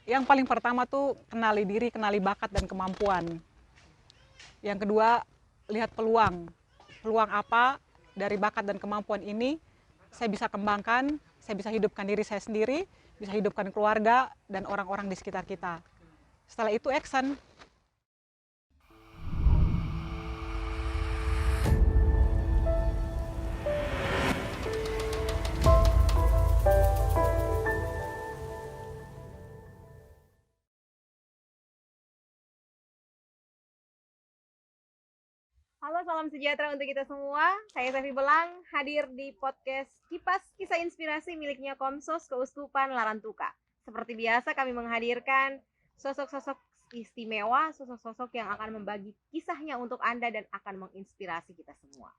Yang paling pertama tuh kenali diri, kenali bakat dan kemampuan. Yang kedua, lihat peluang. Peluang apa dari bakat dan kemampuan ini saya bisa kembangkan, saya bisa hidupkan diri saya sendiri, bisa hidupkan keluarga dan orang-orang di sekitar kita. Setelah itu action. Halo, salam sejahtera untuk kita semua. Saya Sevi Belang, hadir di podcast Kipas Kisah Inspirasi miliknya Komsos Keuskupan Larantuka. Seperti biasa kami menghadirkan sosok-sosok istimewa, sosok-sosok yang akan membagi kisahnya untuk Anda dan akan menginspirasi kita semua.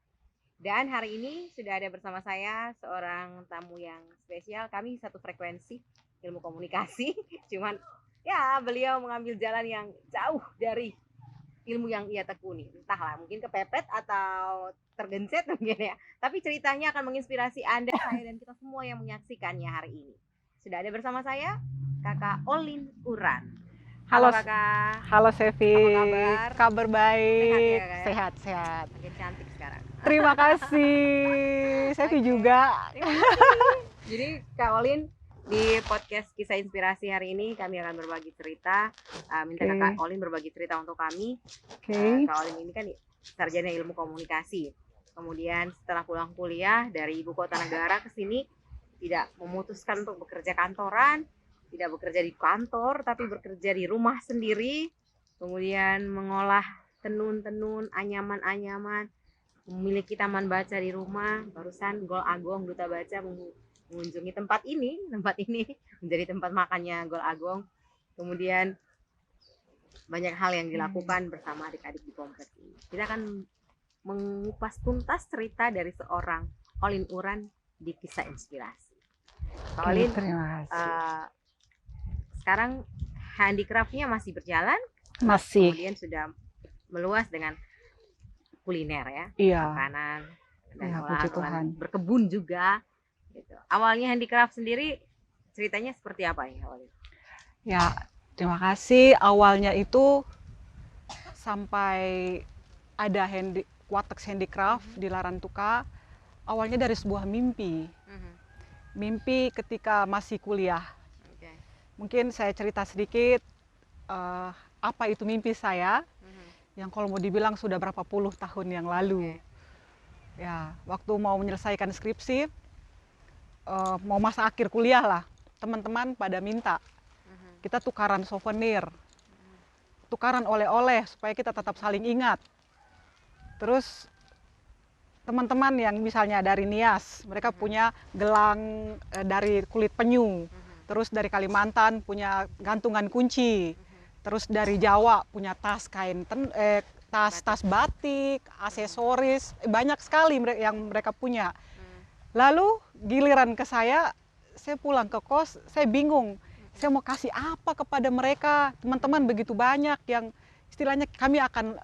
Dan hari ini sudah ada bersama saya seorang tamu yang spesial. Kami satu frekuensi ilmu komunikasi, cuman ya beliau mengambil jalan yang jauh dari ilmu yang ia tekuni, entahlah mungkin kepepet atau tergencet mungkin ya, tapi ceritanya akan menginspirasi Anda, saya dan kita semua yang menyaksikannya hari ini. Sudah ada bersama saya Kakak Olin Uran. Halo Kakak. Halo Sevi. Apa kabar? Kabar baik. Sehat ya, Kak? Sehat. Makin cantik sekarang. Terima kasih. Sevi juga. Terima kasih. Jadi Kak Olin, di podcast Kisah Inspirasi hari ini kami akan berbagi cerita. Minta Kakak Olin berbagi cerita untuk kami. Kak Olin ini kan sarjana ilmu komunikasi. Kemudian setelah pulang kuliah dari ibu kota negara ke sini, tidak memutuskan untuk bekerja kantoran, tidak bekerja di kantor, tapi bekerja di rumah sendiri. Kemudian mengolah tenun-tenun, anyaman-anyaman, memiliki taman baca di rumah. Barusan Gol Agong Duta Baca mengunjungi tempat ini menjadi tempat makannya Gol Agong. Kemudian banyak hal yang dilakukan bersama adik-adik di kompleks ini. Kita akan mengupas tuntas cerita dari seorang Olin Uran di Kisah Inspirasi. Kak Olin, terima kasih. Sekarang handicraftnya masih berjalan? Masih. Kemudian sudah meluas dengan kuliner ya, Iya. makanan dan Ya, puji Tuhan. berkebun juga. Gitu. Awalnya handicraft sendiri ceritanya seperti apa ya awalnya? Ya, terima kasih. Awalnya itu sampai ada Watex Handicraft di Larantuka. Awalnya dari sebuah mimpi. Mimpi ketika masih kuliah. Mungkin saya cerita sedikit apa itu mimpi saya. Yang kalau mau dibilang sudah berapa puluh tahun yang lalu. Ya, waktu mau menyelesaikan skripsi, mau masa akhir kuliah lah, teman-teman pada minta kita tukaran souvenir, tukaran oleh-oleh supaya kita tetap saling ingat. Terus teman-teman yang misalnya dari Nias, mereka punya gelang dari kulit penyu. Terus dari Kalimantan punya gantungan kunci. Terus dari Jawa punya tas kain tas batik, aksesoris, banyak sekali yang mereka punya. Lalu giliran ke saya pulang ke kos, saya bingung. Saya mau kasih apa kepada mereka, teman-teman begitu banyak yang istilahnya kami akan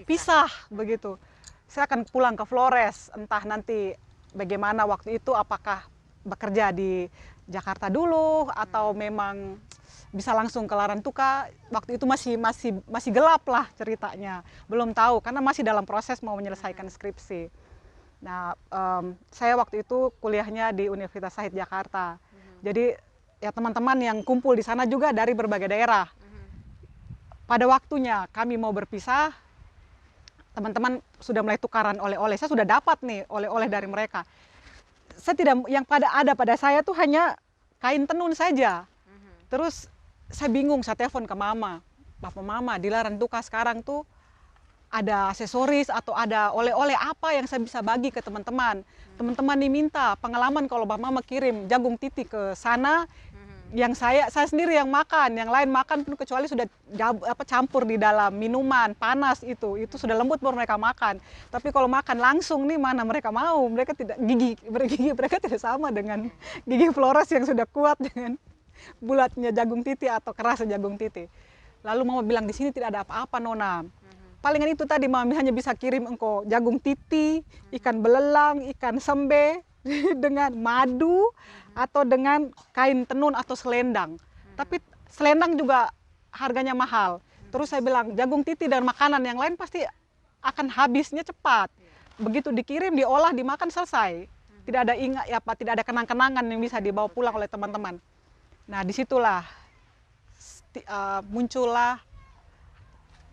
pisah begitu. Saya akan pulang ke Flores, entah nanti bagaimana waktu itu, apakah bekerja di Jakarta dulu atau memang bisa langsung ke Larantuka. Waktu itu masih gelap lah ceritanya, belum tahu karena masih dalam proses mau menyelesaikan skripsi. Nah, saya waktu itu kuliahnya di Universitas Syahid Jakarta. Jadi ya teman-teman yang kumpul di sana juga dari berbagai daerah. Pada waktunya kami mau berpisah, teman-teman sudah mulai tukaran oleh-oleh. Saya sudah dapat nih oleh-oleh dari mereka. Saya tidak, yang ada pada saya tuh hanya kain tenun saja. Terus saya bingung, saya telepon ke mama. Bapak mama, di Larantuka sekarang tuh ada aksesoris atau ada oleh-oleh apa yang saya bisa bagi ke teman-teman. Teman-teman diminta pengalaman kalau Bapak Mama kirim jagung titi ke sana, yang saya sendiri yang makan, yang lain makan pun kecuali sudah campur di dalam minuman panas itu sudah lembut baru mereka makan. Tapi kalau makan langsung nih mana mereka mau, mereka tidak gigi mereka tidak sama dengan gigi Flores yang sudah kuat dengan bulatnya jagung titi atau kerasnya jagung titi. Lalu Mama bilang di sini tidak ada apa-apa Nona. Palingan itu tadi Mami hanya bisa kirim engkau jagung titi, ikan belelang, ikan sembe dengan madu atau dengan kain tenun atau selendang. Tapi selendang juga harganya mahal. Terus saya bilang jagung titi dan makanan yang lain pasti akan habisnya cepat. Begitu dikirim, diolah, dimakan, selesai. Tidak ada tidak ada kenang-kenangan yang bisa dibawa pulang oleh teman-teman. Nah, disitulah muncullah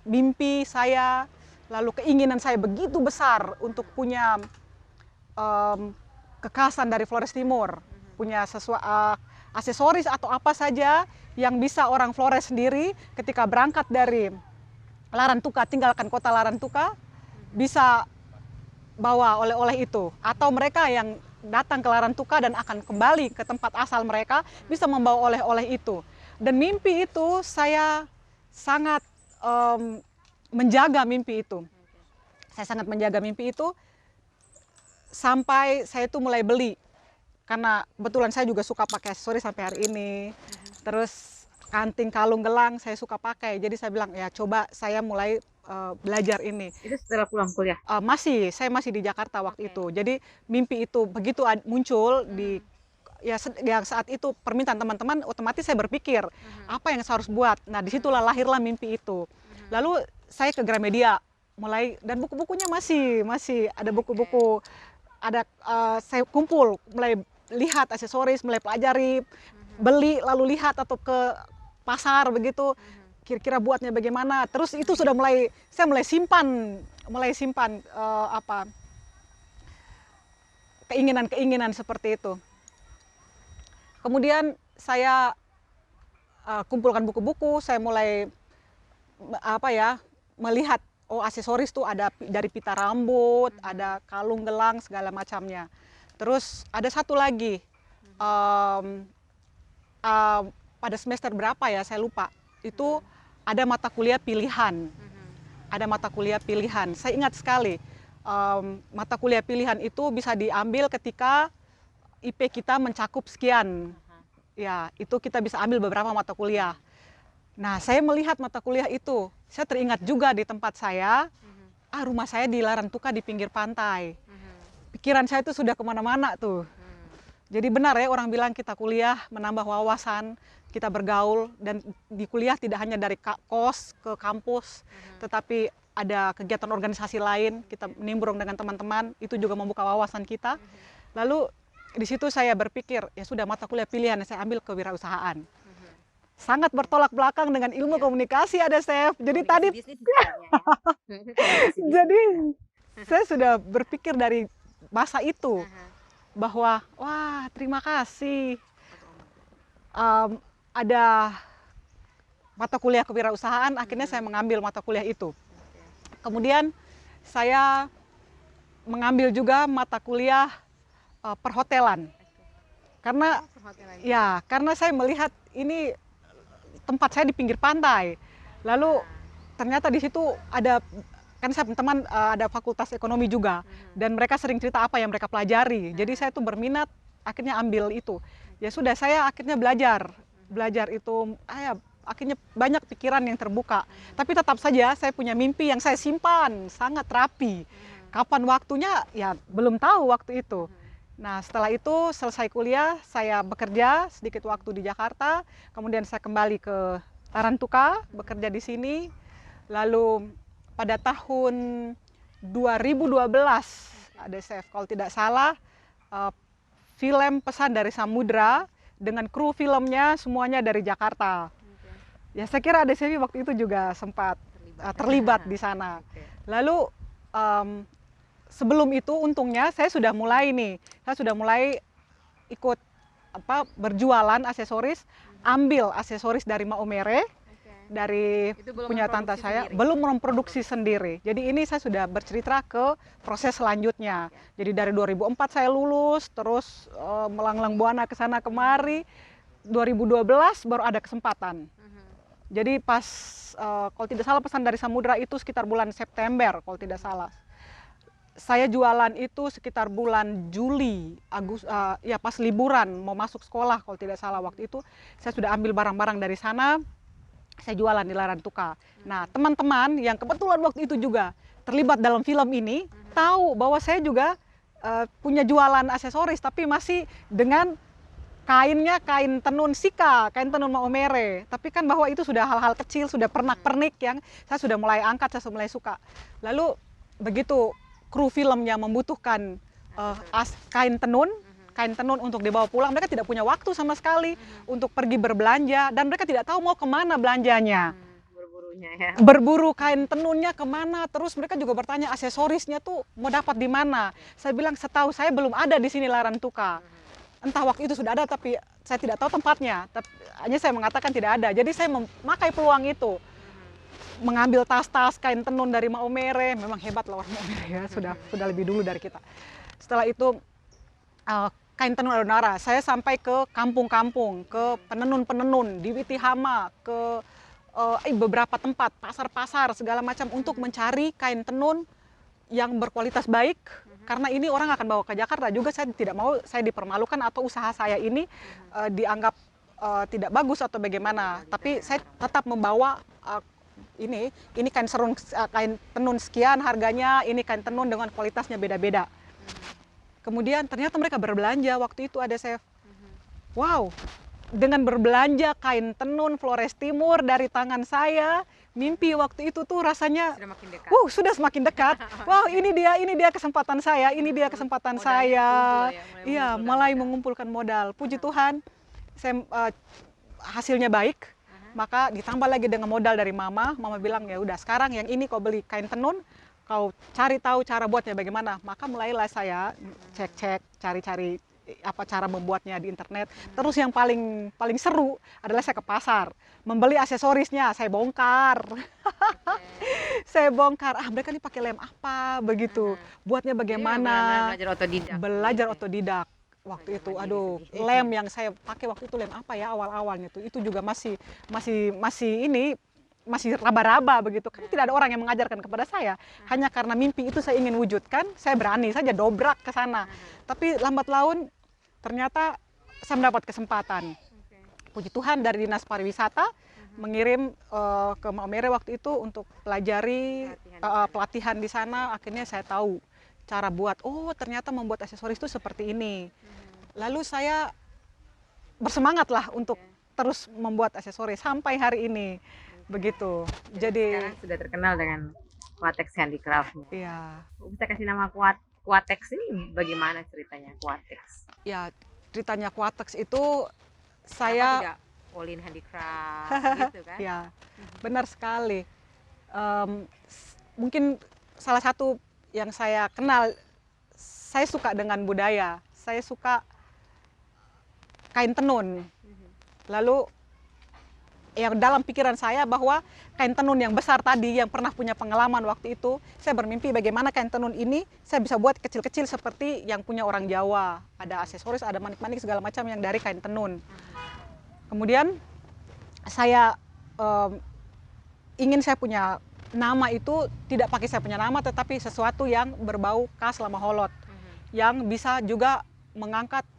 mimpi saya, lalu keinginan saya begitu besar untuk punya kekhasan dari Flores Timur, punya aksesoris atau apa saja yang bisa orang Flores sendiri ketika berangkat dari Larantuka, tinggalkan kota Larantuka, bisa bawa oleh-oleh itu. Atau mereka yang datang ke Larantuka dan akan kembali ke tempat asal mereka bisa membawa oleh-oleh itu. Dan mimpi itu saya sangat menjaga mimpi itu. Saya sangat menjaga mimpi itu sampai saya itu mulai beli. Karena kebetulan saya juga suka pakai aksesoris sampai hari ini. Terus kanting, kalung, gelang saya suka pakai. Jadi saya bilang ya coba saya mulai belajar ini. Itu setelah pulang kuliah? Saya masih di Jakarta waktu itu. Jadi mimpi itu begitu muncul di saat itu permintaan teman-teman, otomatis saya berpikir apa yang saya harus buat. Nah, disitulah lahirlah mimpi itu. Lalu saya ke Gramedia mulai, dan buku-bukunya masih ada buku-buku, ada saya kumpul, mulai lihat aksesoris, mulai pelajari, beli, lalu lihat atau ke pasar begitu, kira-kira buatnya bagaimana. Terus itu sudah saya mulai simpan keinginan-keinginan seperti itu. Kemudian saya kumpulkan buku-buku, saya mulai melihat aksesoris tuh ada dari pita rambut, ada kalung, gelang, segala macamnya. Terus ada satu lagi, pada semester berapa ya saya lupa, itu ada mata kuliah pilihan. Ada mata kuliah pilihan, saya ingat sekali, mata kuliah pilihan itu bisa diambil ketika IP kita mencakup sekian. Ya, itu kita bisa ambil beberapa mata kuliah. Nah, saya melihat mata kuliah itu, saya teringat juga di tempat saya, rumah saya di Larantuka di pinggir pantai. Pikiran saya itu sudah kemana-mana tuh. Jadi benar ya orang bilang kita kuliah menambah wawasan, kita bergaul, dan di kuliah tidak hanya dari kos ke kampus, tetapi ada kegiatan organisasi lain, kita nimbrung dengan teman-teman, itu juga membuka wawasan kita. Lalu di situ saya berpikir, ya sudah mata kuliah pilihan saya ambil kewirausahaan. Sangat bertolak belakang dengan ilmu komunikasi ada Chef. Jadi tadi jadi saya sudah berpikir dari masa itu bahwa wah terima kasih ada mata kuliah kewirausahaan, akhirnya saya mengambil mata kuliah itu. Kemudian saya mengambil juga mata kuliah perhotelan. Karena saya melihat ini tempat saya di pinggir pantai. Lalu ternyata di situ ada, kan saya teman ada fakultas ekonomi juga, dan mereka sering cerita apa yang mereka pelajari. Jadi saya tuh berminat, akhirnya ambil itu. Ya sudah, saya akhirnya belajar itu, akhirnya banyak pikiran yang terbuka. Tapi tetap saja saya punya mimpi yang saya simpan sangat rapi. Kapan waktunya? Ya belum tahu waktu itu. Nah, setelah itu selesai kuliah, saya bekerja sedikit waktu di Jakarta, kemudian saya kembali ke Larantuka, bekerja di sini. Lalu pada tahun 2012 ada Chef, kalau tidak salah, film Pesan dari Samudra dengan kru filmnya semuanya dari Jakarta. Ya saya kira ada Chef waktu itu juga sempat terlibat di sana. Lalu sebelum itu untungnya saya sudah mulai ikut berjualan aksesoris, ambil aksesoris dari Maumere, dari punya tante saya, belum memproduksi sendiri. Jadi ini saya sudah bercerita ke proses selanjutnya. Jadi dari 2004 saya lulus, terus melanglang buana ke sana kemari. 2012 baru ada kesempatan. Jadi pas kalau tidak salah Pesan dari Samudra itu sekitar bulan September kalau tidak salah. Saya jualan itu sekitar bulan Juli, pas liburan mau masuk sekolah kalau tidak salah waktu itu. Saya sudah ambil barang-barang dari sana, saya jualan di Larantuka. Nah, teman-teman yang kebetulan waktu itu juga terlibat dalam film ini, tahu bahwa saya juga punya jualan aksesoris, tapi masih dengan kainnya kain tenun Sika, kain tenun Maomere. Tapi kan bahwa itu sudah hal-hal kecil, sudah pernak-pernik yang saya sudah mulai angkat, saya sudah mulai suka. Lalu begitu kru filmnya membutuhkan kain tenun untuk dibawa pulang, mereka tidak punya waktu sama sekali untuk pergi berbelanja, dan mereka tidak tahu mau kemana belanjanya. Berburu kain tenunnya kemana, terus mereka juga bertanya aksesorisnya tuh mau dapat di mana. Saya bilang setahu saya belum ada di sini Larantuka. Entah waktu itu sudah ada tapi saya tidak tahu tempatnya. Hanya saya mengatakan tidak ada. Jadi saya memakai peluang itu, mengambil tas-tas kain tenun dari Maomere. Memang hebat lah orang Maomere ya, sudah lebih dulu dari kita. Setelah itu kain tenun Adonara, saya sampai ke kampung-kampung, ke penenun-penenun di Witihama, ke beberapa tempat, pasar-pasar segala macam untuk mencari kain tenun yang berkualitas baik, karena ini orang akan bawa ke Jakarta juga. Saya tidak mau saya dipermalukan atau usaha saya ini dianggap tidak bagus atau bagaimana, tapi saya tetap membawa ini kain kain tenun sekian harganya, ini kain tenun dengan kualitasnya beda-beda. Kemudian ternyata mereka berbelanja waktu itu, ada saya, wow, dengan berbelanja kain tenun Flores Timur dari tangan saya, mimpi waktu itu tuh rasanya sudah semakin dekat. Wow, ini dia kesempatan saya, saya. Iya, mulai mengumpulkan modal. Puji Tuhan, hasilnya baik. Maka ditambah lagi dengan modal dari mama bilang ya udah sekarang yang ini kau beli kain tenun, kau cari tahu cara buatnya bagaimana. Maka mulailah saya cek-cek, cari-cari apa cara membuatnya di internet. Terus yang paling seru adalah saya ke pasar, membeli aksesorisnya, saya bongkar. Saya bongkar, mereka ini pakai lem apa begitu, buatnya bagaimana. Belajar otodidak. Waktu itu, aduh, lem yang saya pakai waktu itu lem apa ya awal-awalnya tuh, itu juga masih raba-raba begitu, kan tidak ada orang yang mengajarkan kepada saya. Hanya karena mimpi itu saya ingin wujudkan, saya berani saja dobrak ke sana. Tapi lambat laun ternyata saya mendapat kesempatan. Puji Tuhan dari Dinas Pariwisata mengirim ke Maomere waktu itu untuk pelajari pelatihan di sana. Akhirnya saya tahu cara buat, ternyata membuat aksesoris itu seperti ini. Lalu saya bersemangat lah untuk terus membuat aksesoris sampai hari ini. Begitu. Jadi sekarang sudah terkenal dengan Quatex Handicraft. Iya. Bisa kasih nama Quatex ini bagaimana ceritanya Quatex? Ya, ceritanya Quatex itu saya tidak Olin Handicraft gitu kan? Ya, benar sekali. Mungkin salah satu yang saya kenal, saya suka dengan budaya, saya suka kain tenun. Lalu yang dalam pikiran saya bahwa kain tenun yang besar tadi, yang pernah punya pengalaman waktu itu, saya bermimpi bagaimana kain tenun ini saya bisa buat kecil-kecil seperti yang punya orang Jawa. Ada aksesoris, ada manik-manik segala macam yang dari kain tenun. Kemudian saya ingin saya punya nama itu tidak pakai saya punya nama, tetapi sesuatu yang berbau khas Lama Holot, yang bisa juga mengangkat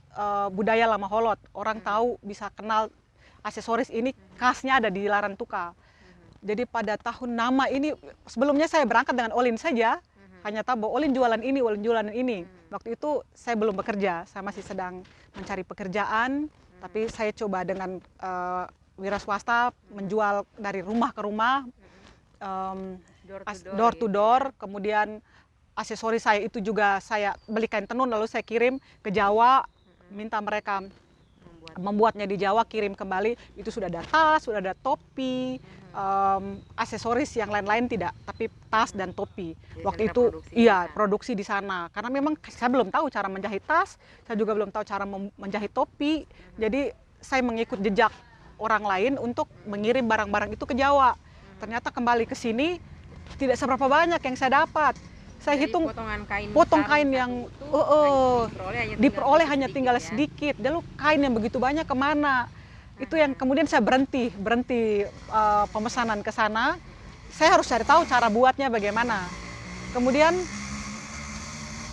budaya Lama Holot. Orang tahu, bisa kenal aksesoris ini khasnya ada di Larantuka. Jadi pada tahun nama ini, sebelumnya saya berangkat dengan Olin saja, hanya tahu bahwa Olin jualan ini. Waktu itu saya belum bekerja, saya masih sedang mencari pekerjaan, tapi saya coba dengan wira swasta menjual dari rumah ke rumah, door to door. Kemudian aksesoris saya itu juga saya beli kain tenun lalu saya kirim ke Jawa, minta mereka membuatnya di Jawa, kirim kembali. Itu sudah ada tas, sudah ada topi, aksesoris yang lain-lain tidak, tapi tas dan topi. Jadi waktu itu produksi di sana, karena memang saya belum tahu cara menjahit tas, saya juga belum tahu cara menjahit topi. Jadi saya mengikut jejak orang lain untuk mengirim barang-barang itu ke Jawa. Ternyata kembali ke sini tidak seberapa banyak yang saya dapat. Saya hitung potong kain yang diperoleh hanya tinggal sedikit. Lalu kain yang begitu banyak kemana? Itu yang kemudian saya berhenti pemesanan ke sana. Saya harus cari tahu cara buatnya bagaimana. Kemudian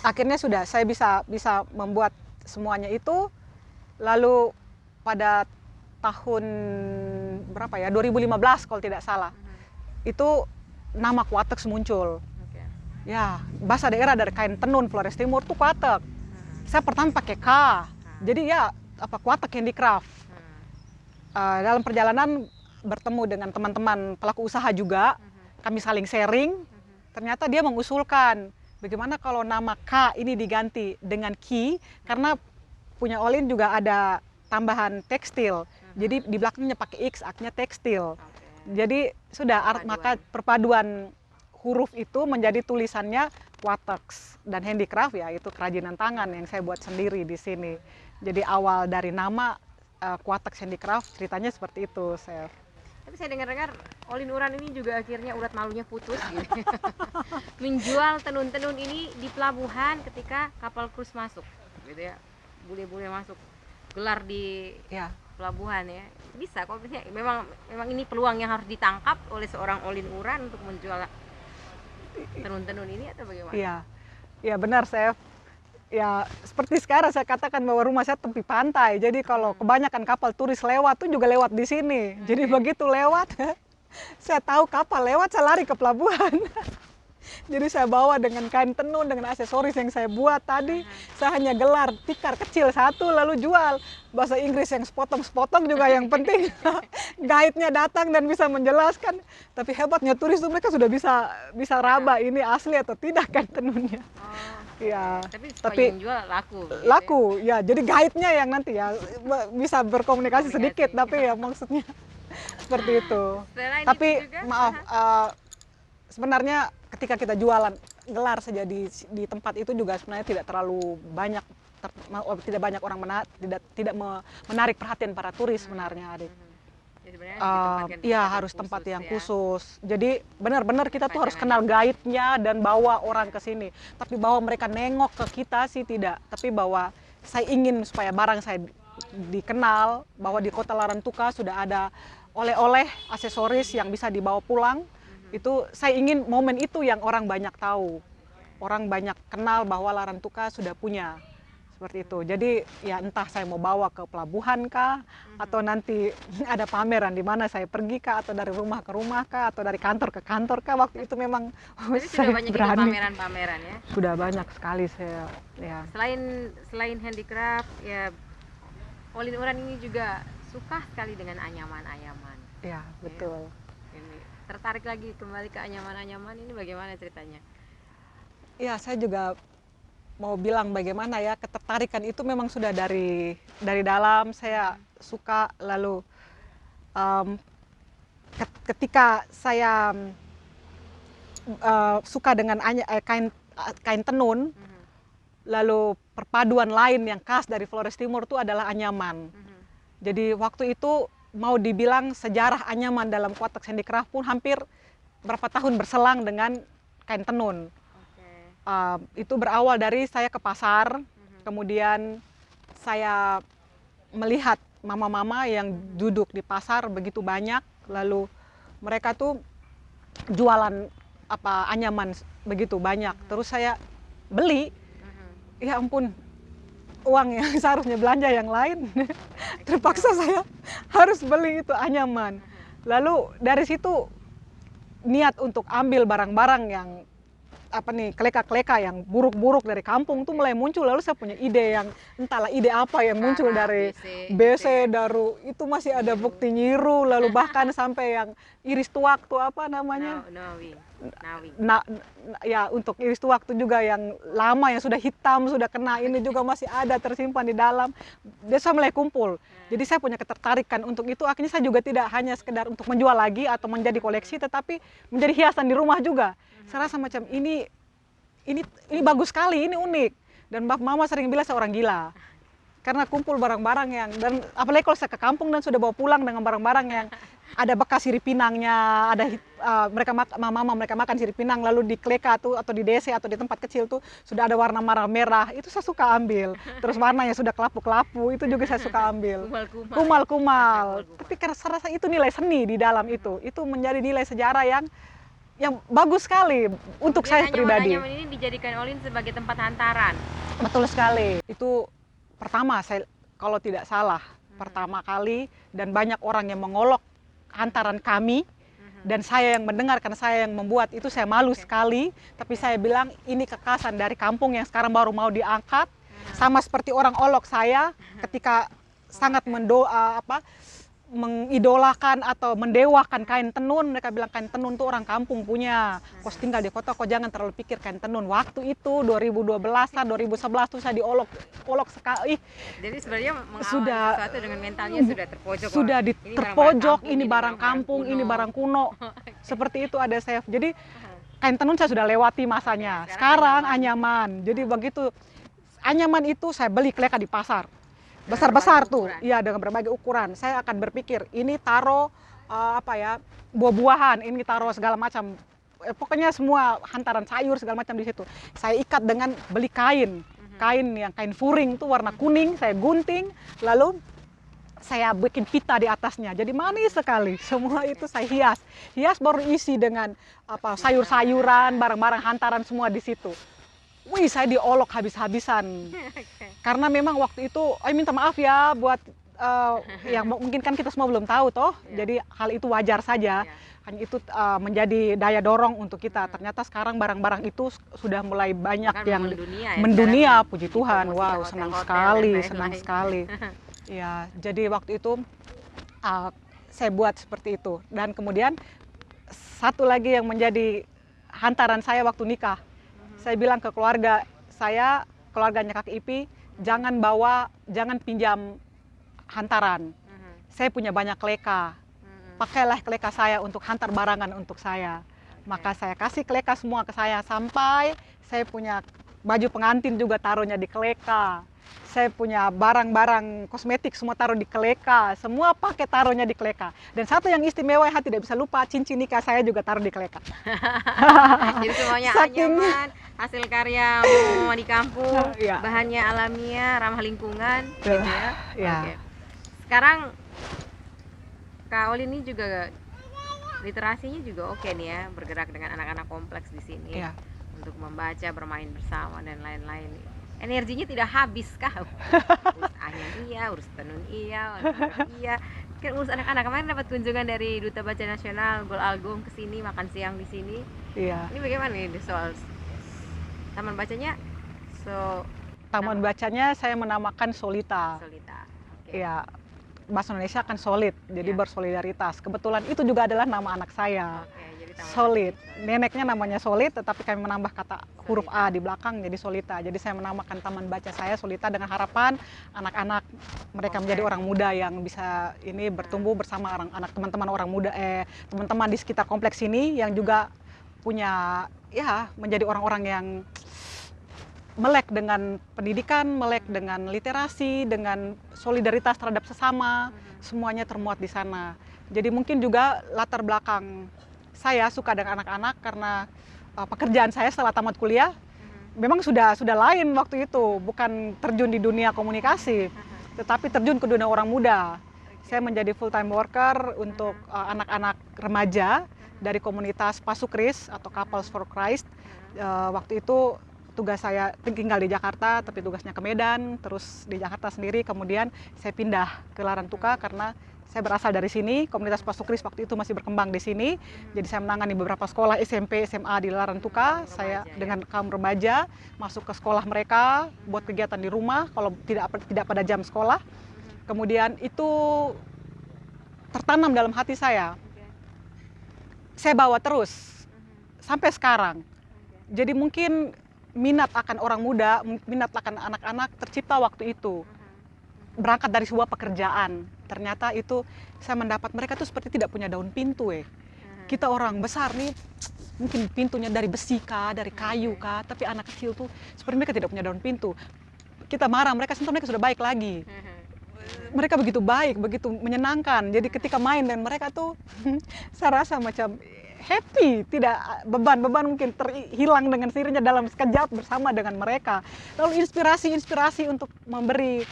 akhirnya sudah saya bisa membuat semuanya itu. Lalu pada tahun berapa ya, 2015 kalau tidak salah, itu nama Quatex muncul. Ya, bahasa daerah dari kain tenun Flores Timur tuh Quatex. Saya pertama pakai K. Jadi ya Kuatak Handicraft. Dalam perjalanan bertemu dengan teman-teman pelaku usaha juga, kami saling sharing. Ternyata dia mengusulkan bagaimana kalau nama K ini diganti dengan Ki, karena punya Olin juga ada tambahan tekstil. Jadi di belakangnya pakai X, aknya tekstil. Jadi sudah maka perpaduan huruf itu menjadi tulisannya Quatex, dan handicraft ya itu kerajinan tangan yang saya buat sendiri di sini. Jadi awal dari nama Quatex Handicraft ceritanya seperti itu, Chef. Tapi saya dengar-dengar Olin Uran ini juga akhirnya urat malunya putus gitu. Menjual tenun-tenun ini di pelabuhan ketika kapal cruise masuk gitu ya. Bule-bule masuk gelar di pelabuhan ya. Bisa kok, memang ini peluang yang harus ditangkap oleh seorang Olin Uran untuk menjual tenun-tenun ini atau bagaimana? Iya benar, Chef. Ya seperti sekarang saya katakan bahwa rumah saya tepi pantai, jadi kalau kebanyakan kapal turis lewat tuh juga lewat di sini. Jadi begitu lewat saya tahu kapal lewat, saya lari ke pelabuhan. Jadi saya bawa dengan kain tenun, dengan aksesoris yang saya buat tadi. Saya hanya gelar tikar kecil satu lalu jual. Bahasa Inggris yang sepotong-sepotong juga yang penting. Guide-nya datang dan bisa menjelaskan. Tapi hebatnya turis itu mereka sudah bisa raba ini asli atau tidak kain tenunnya. Ya, tapi jual laku. Laku, ya. Jadi guide-nya yang nanti ya bisa berkomunikasi sedikit, tapi ya maksudnya seperti itu. Tapi maaf, sebenarnya ketika kita jualan gelar saja di tempat itu juga sebenarnya tidak terlalu banyak, tidak banyak orang tidak menarik perhatian para turis sebenarnya, Adik. Iya harus tempat yang khusus. Jadi benar-benar kita tuh harus kenal guide-nya dan bawa orang ke sini. Tapi bawa mereka nengok ke kita sih tidak. Tapi bahwa saya ingin supaya barang saya dikenal, bahwa di Kota Larantuka sudah ada oleh-oleh aksesoris yang bisa dibawa pulang. Itu saya ingin momen itu yang orang banyak tahu. Orang banyak kenal bahwa Larantuka sudah punya. Seperti itu. Jadi ya entah saya mau bawa ke pelabuhan kah, atau nanti ada pameran di mana saya pergi kah, atau dari rumah ke rumah kah, atau dari kantor ke kantor kah. Waktu itu memang saya sudah banyak berani. Pameran-pameran ya. Sudah banyak sekali saya. Ya. Selain handicraft, ya Olin Uran ini juga suka sekali dengan anyaman-anyaman. Ya betul. Ya. Ini tertarik lagi kembali ke anyaman-anyaman ini bagaimana ceritanya? Ya saya juga mau bilang bagaimana ya, ketertarikan itu memang sudah dari dalam saya suka. Lalu ketika saya suka dengan kain tenun, lalu perpaduan lain yang khas dari Flores Timur itu adalah anyaman. Jadi waktu itu mau dibilang sejarah anyaman dalam Quatex Handicraft pun hampir berapa tahun berselang dengan kain tenun. Itu berawal dari saya ke pasar, kemudian saya melihat mama-mama yang duduk di pasar begitu banyak, lalu mereka tuh jualan anyaman begitu banyak, terus saya beli, ya ampun, uang yang seharusnya belanja yang lain, terpaksa saya harus beli itu anyaman. Lalu dari situ niat untuk ambil barang-barang yang kleka-kleka yang buruk-buruk dari kampung tuh mulai muncul. Lalu saya punya ide yang entahlah ide apa yang muncul dari BC Daru itu masih ada bukti nyiru, lalu bahkan sampai yang iris tuak tuh apa namanya? Nawi. Ya untuk iris tuak tuh juga yang lama yang sudah hitam sudah kena ini juga masih ada tersimpan di dalam. Dia saya mulai kumpul. Jadi saya punya ketertarikan untuk itu. Akhirnya saya juga tidak hanya sekedar untuk menjual lagi atau menjadi koleksi, tetapi menjadi hiasan di rumah juga. Saya rasa macam ini bagus sekali, ini unik. Dan mama sering bilang saya orang gila. Karena kumpul barang-barang yang, dan apalagi kalau saya ke kampung dan sudah bawa pulang dengan barang-barang yang ada bekas sirip pinangnya, ada mama mereka makan sirip pinang lalu di kleka tuh atau di DC atau di tempat kecil tuh sudah ada warna merah, itu saya suka ambil. Terus warnanya sudah kelapu-kelapu, itu juga saya suka ambil. Kumal-kumal. Tapi karena saya rasa itu nilai seni di dalam itu menjadi nilai sejarah yang bagus sekali untuk saya pribadi. Anyaman ini dijadikan Olin sebagai tempat hantaran. Betul sekali. Itu pertama saya kalau tidak salah pertama kali, dan banyak orang yang mengolok hantaran kami, dan saya yang mendengar karena saya yang membuat itu saya malu sekali. Tapi saya bilang ini kekasan dari kampung yang sekarang baru mau diangkat, sama seperti orang olok saya ketika sangat mengidolakan atau mendewakan kain tenun. Mereka bilang kain tenun tuh orang kampung punya. Kau tinggal di kota, kau jangan terlalu pikir kain tenun. Waktu itu 2012-an, 2011 tuh saya diolok sekali. Jadi sebenarnya sudah sesuatu dengan mentalnya sudah terpojok. Sudah terpojok, ini barang kampung, ini barang kuno. Seperti itu ada saya. Jadi kain tenun saya sudah lewati masanya. Sekarang anyaman. Jadi begitu anyaman itu saya beli kleka di pasar. Besar-besar tuh, iya, dengan berbagai ukuran. Saya akan berpikir, ini taruh buah-buahan, ini taruh segala macam. Pokoknya semua hantaran sayur segala macam di situ. Saya ikat dengan beli kain yang kain furing tuh warna kuning. Saya gunting, lalu saya bikin pita di atasnya. Jadi manis sekali. Semua itu saya hias baru isi dengan sayur-sayuran, barang-barang hantaran semua di situ. Wih, saya diolok habis-habisan. Karena memang waktu itu, minta maaf ya buat yang mungkin kan kita semua belum tahu toh. Jadi hal itu wajar saja. Hanya itu menjadi daya dorong untuk kita. Ternyata sekarang barang-barang itu sudah mulai banyak yang mendunia, puji Tuhan. Wow, senang sekali. Ya, jadi waktu itu saya buat seperti itu. Dan kemudian satu lagi yang menjadi hantaran saya waktu nikah. Saya bilang ke keluarga saya, keluarganya Kak Ipi, jangan pinjam hantaran. Saya punya banyak kleka. Pakailah kleka saya untuk hantar barangan untuk saya. Maka saya kasih kleka semua ke saya, sampai saya punya baju pengantin juga taruhnya di kleka. Saya punya barang-barang kosmetik semua taruh di kleka, semua pakai taruhnya di kleka. Dan satu yang istimewa yang tidak bisa lupa, cincin nikah saya juga taruh di kleka. Jadi semuanya anyaman, hasil karya mama di kampung, bahannya alamiah, ramah lingkungan, gitu ya. Okay. Sekarang Kak Olin ini juga literasinya juga oke nih ya, bergerak dengan anak-anak kompleks di sini untuk membaca, bermain bersama dan lain-lain. Energinya tidak habis kah? Urus anyam iya, urus tenun iya, kan urus anak-anak. Kemarin dapat kunjungan dari Duta Baca Nasional Gol Algom ke sini, makan siang di sini. Iya. Ini bagaimana nih soal taman bacanya? Taman bacanya saya menamakan Solita. Iya. Bahasa Indonesia kan solid, jadi bersolidaritas. Kebetulan itu juga adalah nama anak saya. Solid. Neneknya namanya Solid, tetapi kami menambah kata huruf A di belakang jadi Solita. Jadi saya menamakan taman baca saya Solita dengan harapan anak-anak mereka menjadi orang muda yang bisa ini bertumbuh bersama anak teman-teman orang muda, teman-teman di sekitar kompleks ini yang juga punya menjadi orang-orang yang melek dengan pendidikan, melek dengan literasi, dengan solidaritas terhadap sesama, semuanya termuat di sana. Jadi mungkin juga latar belakang saya suka dengan anak-anak karena pekerjaan saya setelah tamat kuliah memang sudah lain waktu itu, bukan terjun di dunia komunikasi, tetapi terjun ke dunia orang muda. Saya menjadi full time worker untuk anak-anak remaja dari komunitas Pasukris atau Couples for Christ. Waktu itu tugas saya tinggal di Jakarta, tapi tugasnya ke Medan, terus di Jakarta sendiri. Kemudian saya pindah ke Larantuka karena saya berasal dari sini. Komunitas Pasukris waktu itu masih berkembang di sini. Jadi saya menangani beberapa sekolah SMP, SMA di Larantuka. Saya dengan kaum remaja masuk ke sekolah mereka, buat kegiatan di rumah kalau tidak pada jam sekolah. Kemudian itu tertanam dalam hati saya. Saya bawa terus sampai sekarang. Jadi mungkin minat akan orang muda, minat akan anak-anak tercipta waktu itu. Berangkat dari sebuah pekerjaan. Ternyata itu saya mendapat mereka tuh seperti tidak punya daun pintu. Kita orang besar nih, mungkin pintunya dari besi kah, dari kayu kah, tapi anak kecil tuh seperti mereka tidak punya daun pintu. Kita marah, mereka sentuh, mereka sudah baik lagi. Mereka begitu baik, begitu menyenangkan. Jadi ketika main dan mereka tuh saya rasa macam happy, tidak beban mungkin terhilang dengan sendirinya dalam sekejap bersama dengan mereka. Lalu inspirasi untuk memberi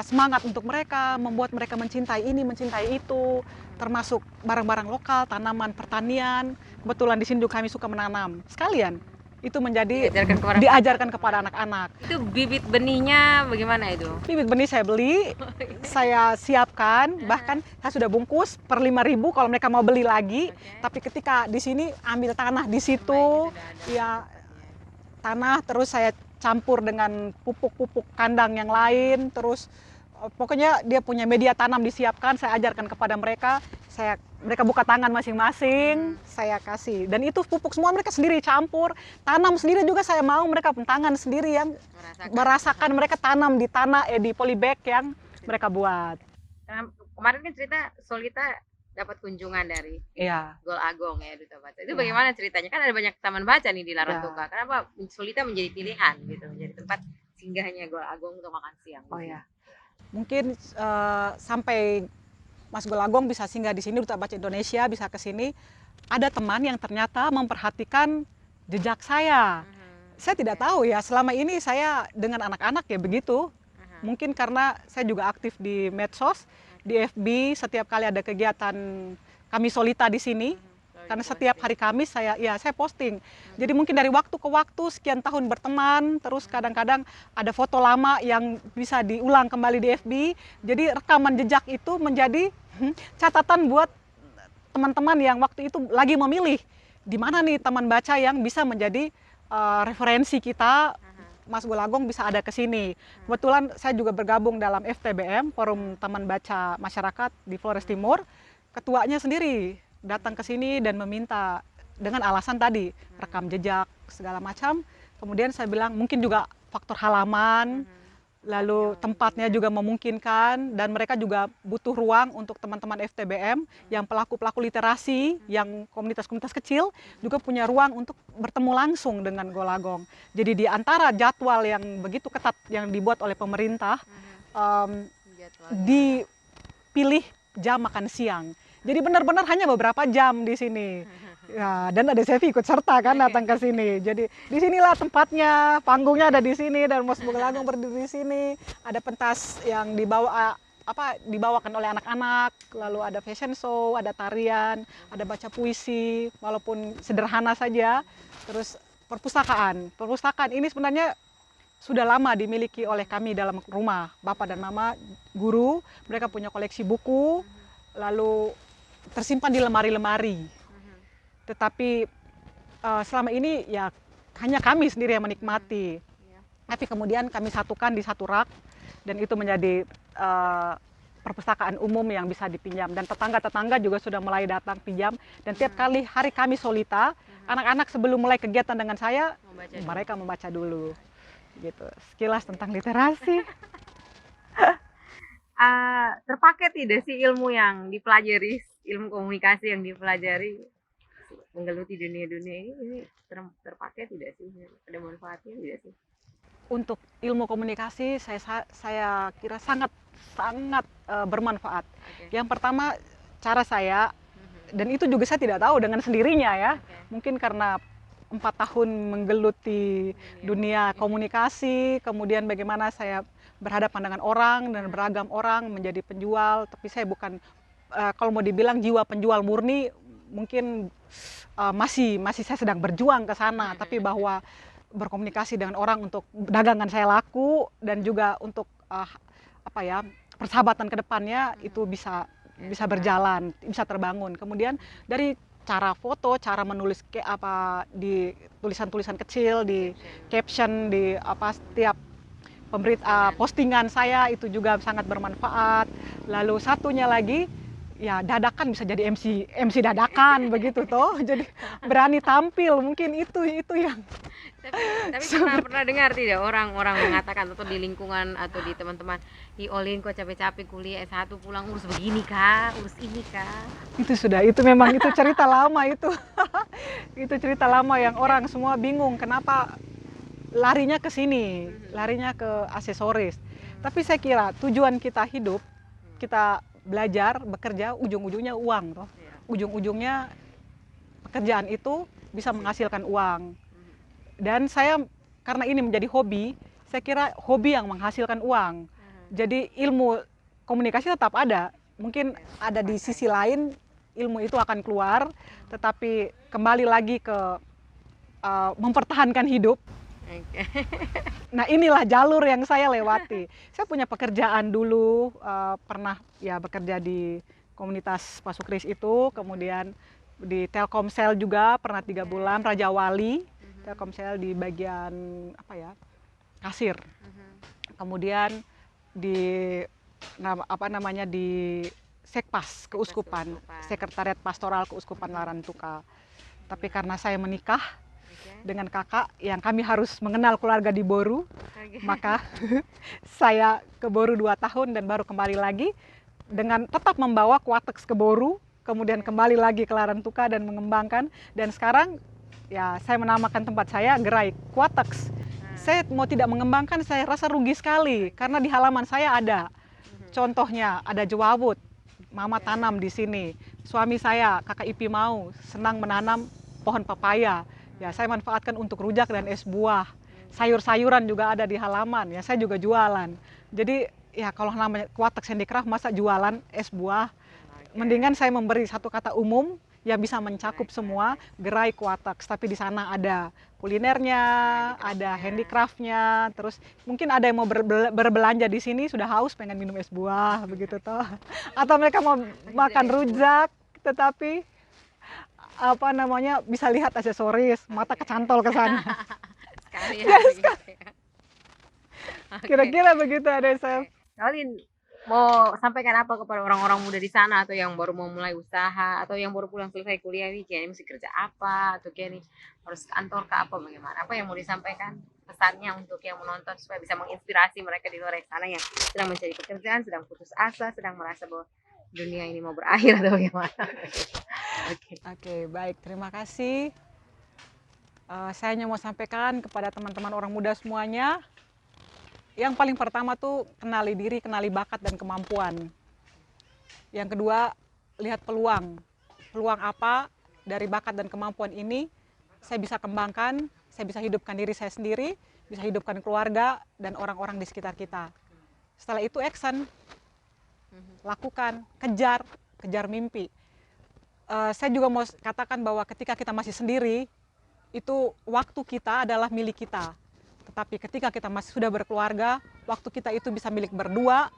semangat untuk mereka, membuat mereka mencintai ini, mencintai itu, termasuk barang-barang lokal, tanaman pertanian. Kebetulan di sini juga kami suka menanam sekalian. Itu menjadi diajarkan kepada anak-anak. Itu bibit benihnya bagaimana itu? Bibit benih saya beli, saya siapkan, bahkan saya sudah bungkus per 5.000 kalau mereka mau beli lagi. Tapi ketika di sini ambil tanah di situ, tanah terus saya campur dengan pupuk-pupuk kandang yang lain, terus pokoknya dia punya media tanam disiapkan, saya ajarkan kepada mereka, mereka buka tangan masing-masing, saya kasih. Dan itu pupuk semua mereka sendiri campur, tanam sendiri juga saya mau mereka tangan sendiri yang merasakan mereka tanam di tanah di polybag yang mereka buat. Kemarin kan cerita Solita dapat kunjungan dari Gol Agong ya Duta Baca. Itu bagaimana ceritanya? Kan ada banyak taman baca nih di Larantuka. Kenapa Solita menjadi pilihan gitu, menjadi tempat singgahnya Gol Agong untuk makan siang? Mungkin sampai Mas Gol Agong bisa singgah di sini, Duta Baca Indonesia bisa ke sini, ada teman yang ternyata memperhatikan jejak saya. Saya tidak tahu ya, selama ini saya dengan anak-anak ya begitu. Mungkin karena saya juga aktif di medsos, di FB, setiap kali ada kegiatan kami Solita di sini. Karena setiap hari Kamis saya posting. Jadi mungkin dari waktu ke waktu sekian tahun berteman, terus kadang-kadang ada foto lama yang bisa diulang kembali di FB. Jadi rekaman jejak itu menjadi catatan buat teman-teman yang waktu itu lagi memilih di mana nih taman baca yang bisa menjadi referensi kita. Mas Gol Agong bisa ada ke sini. Kebetulan saya juga bergabung dalam FTBM, Forum Taman Baca Masyarakat di Flores Timur. Ketuanya sendiri datang ke sini dan meminta dengan alasan tadi rekam jejak segala macam. Kemudian saya bilang mungkin juga faktor halaman, lalu tempatnya juga memungkinkan, dan mereka juga butuh ruang untuk teman-teman FTBM yang pelaku-pelaku literasi, yang komunitas-komunitas kecil juga punya ruang untuk bertemu langsung dengan Gol Agong. Jadi di antara jadwal yang begitu ketat yang dibuat oleh pemerintah, dipilih jam makan siang. Jadi benar-benar hanya beberapa jam di sini. Ya, dan ada Sevi ikut serta kan datang ke sini. Jadi disinilah tempatnya, panggungnya ada di sini, dan Mas Gol Agong berdiri di sini. Ada pentas yang dibawakan oleh anak-anak, lalu ada fashion show, ada tarian, ada baca puisi, walaupun sederhana saja. Terus perpustakaan. Perpustakaan ini sebenarnya sudah lama dimiliki oleh kami dalam rumah. Bapak dan Mama guru, mereka punya koleksi buku, lalu tersimpan di lemari-lemari. Tetapi selama ini ya hanya kami sendiri yang menikmati. Tapi kemudian kami satukan di satu rak, dan itu menjadi perpustakaan umum yang bisa dipinjam. Dan tetangga-tetangga juga sudah mulai datang pinjam. Dan tiap kali hari kami Solita, anak-anak sebelum mulai kegiatan dengan saya, mereka membaca dulu. Gitu. Sekilas tentang literasi. Terpakai tidak sih ilmu yang dipelajari, ilmu komunikasi yang dipelajari menggeluti dunia-dunia ini terpakai tidak sih? Ada manfaatnya tidak sih? Untuk ilmu komunikasi saya kira sangat bermanfaat. Yang pertama cara saya, dan itu juga saya tidak tahu dengan sendirinya ya. Mungkin karena 4 tahun menggeluti dunia komunikasi, kemudian bagaimana saya berhadapan dengan orang dan beragam orang menjadi penjual. Tapi saya bukan, kalau mau dibilang jiwa penjual murni, mungkin masih saya sedang berjuang ke sana. Tapi bahwa berkomunikasi dengan orang untuk dagangan saya laku, dan juga untuk persahabatan ke depannya itu bisa berjalan, bisa terbangun. Kemudian dari cara foto, cara menulis di tulisan-tulisan kecil, di caption, di setiap postingan saya itu juga sangat bermanfaat. Lalu satunya lagi, ya dadakan bisa jadi MC dadakan begitu toh. Jadi berani tampil, mungkin itu yang. Tapi pernah dengar tidak orang-orang mengatakan, atau di lingkungan atau di teman-teman, Olin kok capek-capek kuliah S1 pulang urus begini kah, urus ini kah? Itu memang itu cerita lama itu. Itu cerita lama yang orang semua bingung kenapa larinya ke sini, larinya ke aksesoris. Tapi saya kira tujuan kita hidup, kita belajar, bekerja, ujung-ujungnya uang toh. Ujung-ujungnya pekerjaan itu bisa menghasilkan uang. Dan saya karena ini menjadi hobi, saya kira hobi yang menghasilkan uang. Jadi ilmu komunikasi tetap ada. Mungkin ada di sisi lain ilmu itu akan keluar, tetapi kembali lagi ke mempertahankan hidup. Nah inilah jalur yang saya lewati. Saya punya pekerjaan dulu, pernah ya bekerja di komunitas Pasukris itu, kemudian di Telkomsel juga pernah 3 bulan, Raja Wali, Telkomsel di bagian kasir. Kemudian di di Sekpas Keuskupan, Keuskupan. Sekretariat Pastoral Keuskupan Larantuka. Tapi karena saya menikah dengan kakak yang kami harus mengenal keluarga di Boru, maka saya ke Boru 2 tahun dan baru kembali lagi dengan tetap membawa Quatex ke Boru, kemudian kembali lagi ke Larantuka dan mengembangkan. Dan sekarang ya saya menamakan tempat saya Gerai Quatex. Saya mau tidak mengembangkan, saya rasa rugi sekali karena di halaman saya ada. Contohnya ada jewawut, mama tanam di sini. Suami saya, kakak Ipi mau, senang menanam pohon papaya. Ya, saya manfaatkan untuk rujak dan es buah. Sayur-sayuran juga ada di halaman. Ya, saya juga jualan. Jadi ya kalau namanya Quatex Handicraft masa jualan es buah, mendingan saya memberi satu kata umum yang bisa mencakup semua, Gerai Quatex. Tapi di sana ada kulinernya, ada handicraftnya, terus mungkin ada yang mau berbelanja di sini sudah haus pengen minum es buah begitu toh, atau mereka mau makan rujak, tetapi bisa lihat aksesoris, mata kecantol ke sana. Kira-kira begitu ada saya. Olin mau sampaikan apa kepada orang-orang muda di sana, atau yang baru mau mulai usaha, atau yang baru pulang selesai kuliah nih, kayaknya mesti kerja apa, atau kayak nih harus kantor ke apa, bagaimana? Apa yang mau disampaikan pesannya untuk yang menonton supaya bisa menginspirasi mereka di luar sana yang sedang mencari pekerjaan, sedang putus asa, sedang merasa bahwa dunia ini mau berakhir atau bagaimana? Oke, baik, terima kasih. Saya hanya mau sampaikan kepada teman-teman orang muda semuanya, yang paling pertama tuh kenali diri, kenali bakat dan kemampuan. Yang kedua, lihat peluang. Peluang apa dari bakat dan kemampuan ini saya bisa kembangkan, saya bisa hidupkan diri saya sendiri, bisa hidupkan keluarga dan orang-orang di sekitar kita. Setelah itu action, lakukan, kejar mimpi. Saya juga mau katakan bahwa ketika kita masih sendiri, itu waktu kita adalah milik kita. Tetapi ketika kita masih sudah berkeluarga, waktu kita itu bisa milik berdua,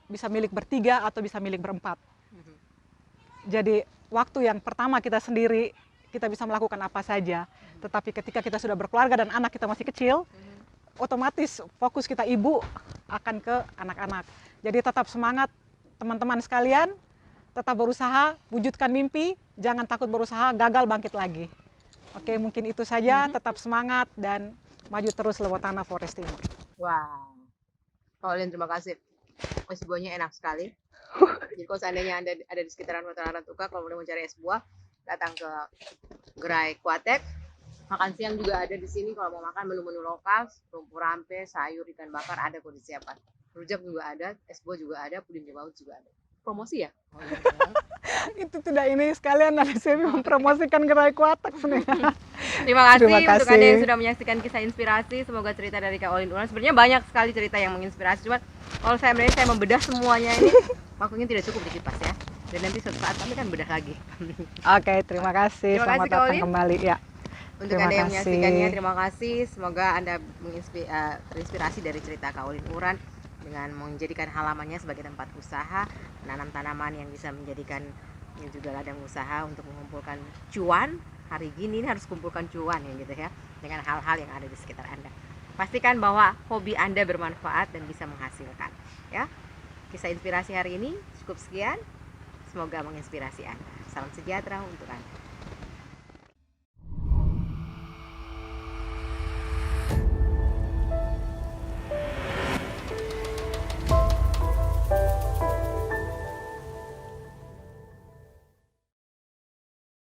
bisa milik bertiga, atau bisa milik berempat. Jadi waktu yang pertama kita sendiri, kita bisa melakukan apa saja. Tetapi ketika kita sudah berkeluarga dan anak kita masih kecil, otomatis fokus kita ibu akan ke anak-anak. Jadi tetap semangat teman-teman sekalian, tetap berusaha, wujudkan mimpi, jangan takut berusaha, gagal bangkit lagi. Oke, mungkin itu saja, tetap semangat dan maju terus lewat tanah Flores Timur. Wow, Olin terima kasih. Es buahnya enak sekali. Jadi kalau seandainya Anda ada di sekitaran Kota Larantuka, kalau mau mencari es buah, datang ke Gerai Quatex. Makan siang juga ada di sini, kalau mau makan menu-menu lokal, rumpur rampe, sayur, ikan bakar ada kok disiapkan. Rujak juga ada, es buah juga ada, puding jewawut juga ada. Promosi ya? Itu tidak ini sekalian ada saya mempromosikan Gerai Quatex nih. Terima kasih untuk Anda yang sudah menyaksikan kisah inspirasi. Semoga cerita dari Kak Olin Uran, sebenarnya banyak sekali cerita yang menginspirasi, cuman kalau saya membedah semuanya ini waktunya tidak cukup di Kipas ya. Dan nanti suatu saat kami kan bedah lagi. Oke, terima kasih. Selamat datang kembali ya. Untuk Anda yang menyaksikannya, terima kasih. Semoga Anda terinspirasi dari cerita Kak Olin Uran dengan menjadikan halamannya sebagai tempat usaha, menanam tanaman yang bisa menjadikan juga ladang usaha untuk mengumpulkan cuan. Hari gini ini harus kumpulkan cuan ya gitu ya, dengan hal-hal yang ada di sekitar Anda. Pastikan bahwa hobi Anda bermanfaat dan bisa menghasilkan ya. Kisah inspirasi hari ini cukup sekian. Semoga menginspirasi Anda. Salam sejahtera untuk Anda.